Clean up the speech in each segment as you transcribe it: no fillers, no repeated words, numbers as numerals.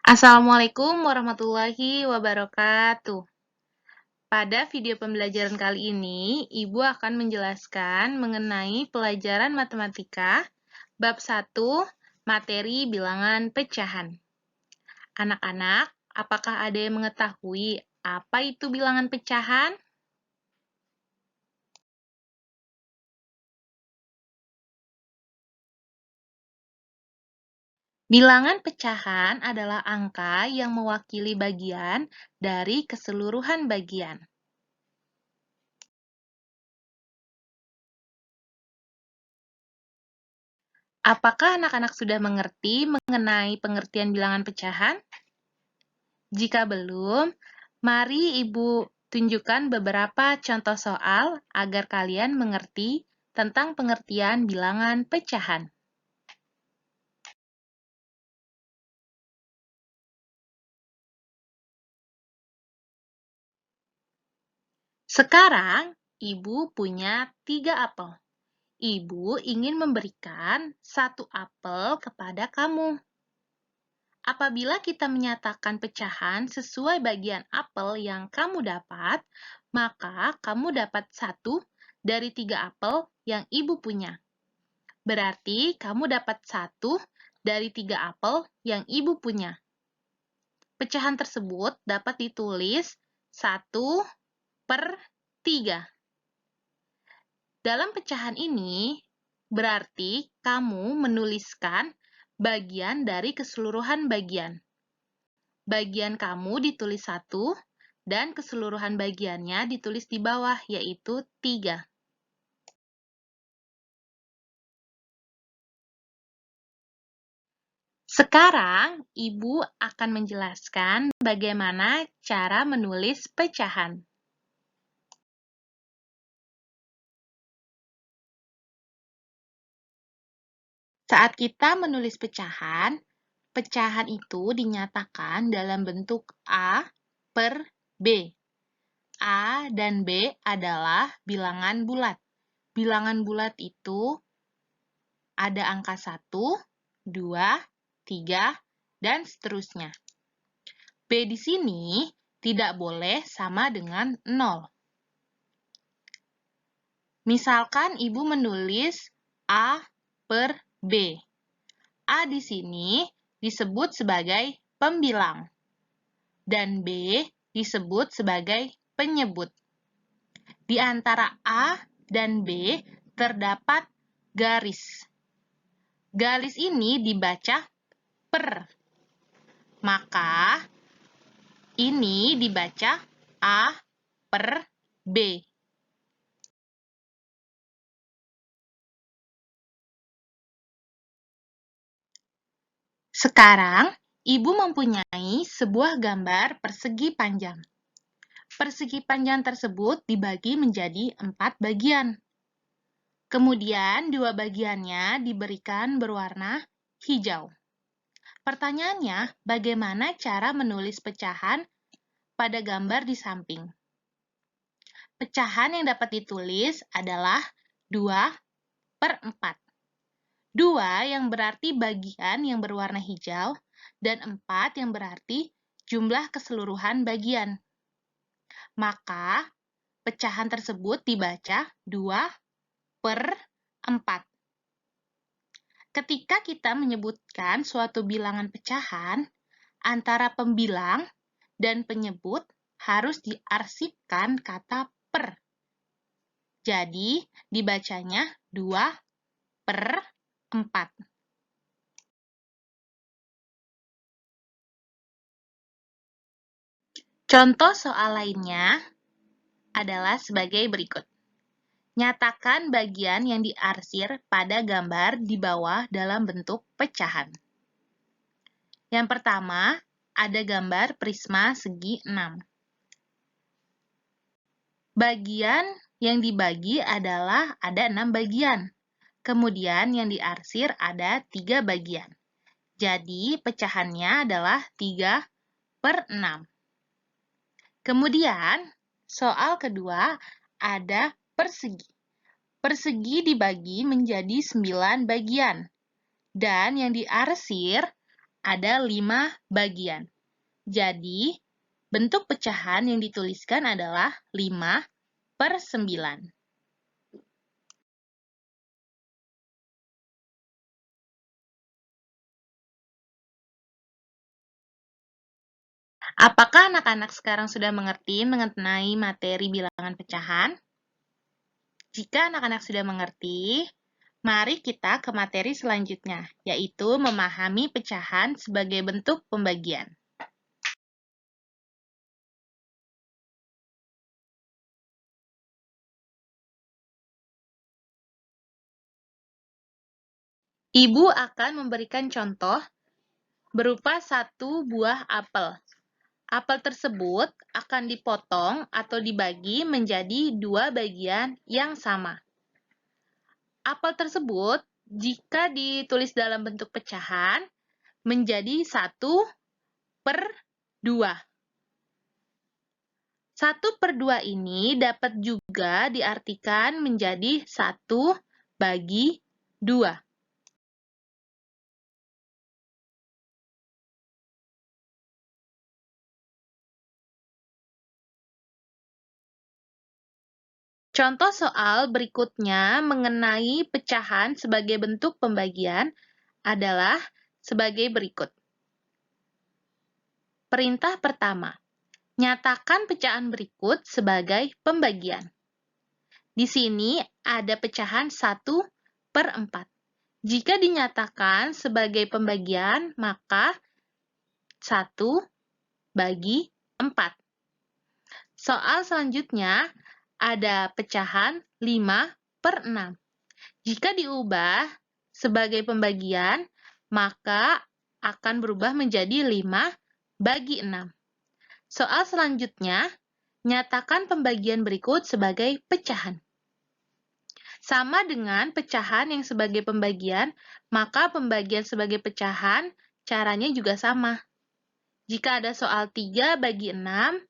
Assalamualaikum warahmatullahi wabarakatuh. Pada video pembelajaran kali ini, Ibu akan menjelaskan mengenai pelajaran matematika bab 1, materi bilangan pecahan. Anak-anak, apakah ada yang mengetahui apa itu bilangan pecahan? Bilangan pecahan adalah angka yang mewakili bagian dari keseluruhan bagian. Apakah anak-anak sudah mengerti mengenai pengertian bilangan pecahan? Jika belum, mari Ibu tunjukkan beberapa contoh soal agar kalian mengerti tentang pengertian bilangan pecahan. Sekarang, Ibu punya 3 apel. Ibu ingin memberikan 1 apel kepada kamu. Apabila kita menyatakan pecahan sesuai bagian apel yang kamu dapat, maka kamu dapat 1 dari 3 apel yang Ibu punya. Berarti kamu dapat 1 dari 3 apel yang Ibu punya. Pecahan tersebut dapat ditulis 1/3. Dalam pecahan ini, berarti kamu menuliskan bagian dari keseluruhan bagian. Bagian kamu ditulis 1 dan keseluruhan bagiannya ditulis di bawah, yaitu 3. Sekarang, Ibu akan menjelaskan bagaimana cara menulis pecahan. Saat kita menulis pecahan, pecahan itu dinyatakan dalam bentuk A/B. A dan B adalah bilangan bulat. Bilangan bulat itu ada angka 1, 2, 3, dan seterusnya. B di sini tidak boleh sama dengan 0. Misalkan Ibu menulis A/B. A di sini disebut sebagai pembilang, dan B disebut sebagai penyebut. Di antara A dan B terdapat garis. Garis ini dibaca per. Maka ini dibaca A/B. Sekarang, Ibu mempunyai sebuah gambar persegi panjang. Persegi panjang tersebut dibagi menjadi 4 bagian. Kemudian, 2 bagiannya diberikan berwarna hijau. Pertanyaannya, bagaimana cara menulis pecahan pada gambar di samping? Pecahan yang dapat ditulis adalah 2/4. 2 yang berarti bagian yang berwarna hijau, dan 4 yang berarti jumlah keseluruhan bagian. Maka, pecahan tersebut dibaca 2/4. Ketika kita menyebutkan suatu bilangan pecahan, antara pembilang dan penyebut harus diarsipkan kata per. Jadi, dibacanya 2/4. Contoh soal lainnya adalah sebagai berikut. Nyatakan bagian yang diarsir pada gambar di bawah dalam bentuk pecahan. Yang pertama, ada gambar prisma segi 6. Bagian yang dibagi adalah ada 6 bagian. Kemudian yang diarsir ada 3 bagian. Jadi, pecahannya adalah 3/6. Kemudian, soal kedua ada persegi. Persegi dibagi menjadi 9 bagian. Dan yang diarsir ada 5 bagian. Jadi, bentuk pecahan yang dituliskan adalah 5/9. Apakah anak-anak sekarang sudah mengerti mengenai materi bilangan pecahan? Jika anak-anak sudah mengerti, mari kita ke materi selanjutnya, yaitu memahami pecahan sebagai bentuk pembagian. Ibu akan memberikan contoh berupa 1 buah apel. Apel tersebut akan dipotong atau dibagi menjadi 2 bagian yang sama. Apel tersebut, jika ditulis dalam bentuk pecahan, menjadi 1/2. 1/2 ini dapat juga diartikan menjadi 1/2. Contoh soal berikutnya mengenai pecahan sebagai bentuk pembagian adalah sebagai berikut. Perintah pertama, nyatakan pecahan berikut sebagai pembagian. Di sini ada pecahan 1/4. Jika dinyatakan sebagai pembagian, maka 1/4. Soal selanjutnya ada pecahan 5/6. Jika diubah sebagai pembagian, maka akan berubah menjadi 5/6. Soal selanjutnya, nyatakan pembagian berikut sebagai pecahan. Sama dengan pecahan yang sebagai pembagian, maka pembagian sebagai pecahan caranya juga sama. Jika ada soal 3/6,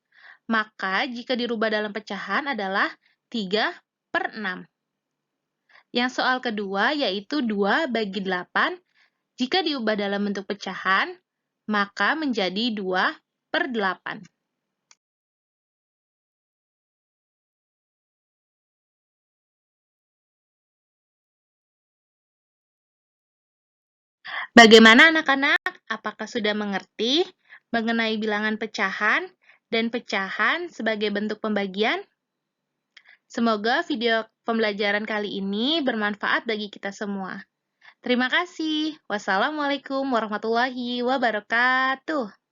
maka jika dirubah dalam pecahan adalah 3/6. Yang soal kedua yaitu 2/8. Jika diubah dalam bentuk pecahan, maka menjadi 2/8. Bagaimana anak-anak? Apakah sudah mengerti mengenai bilangan pecahan dan pecahan sebagai bentuk pembagian? Semoga video pembelajaran kali ini bermanfaat bagi kita semua. Terima kasih. Wassalamualaikum warahmatullahi wabarakatuh.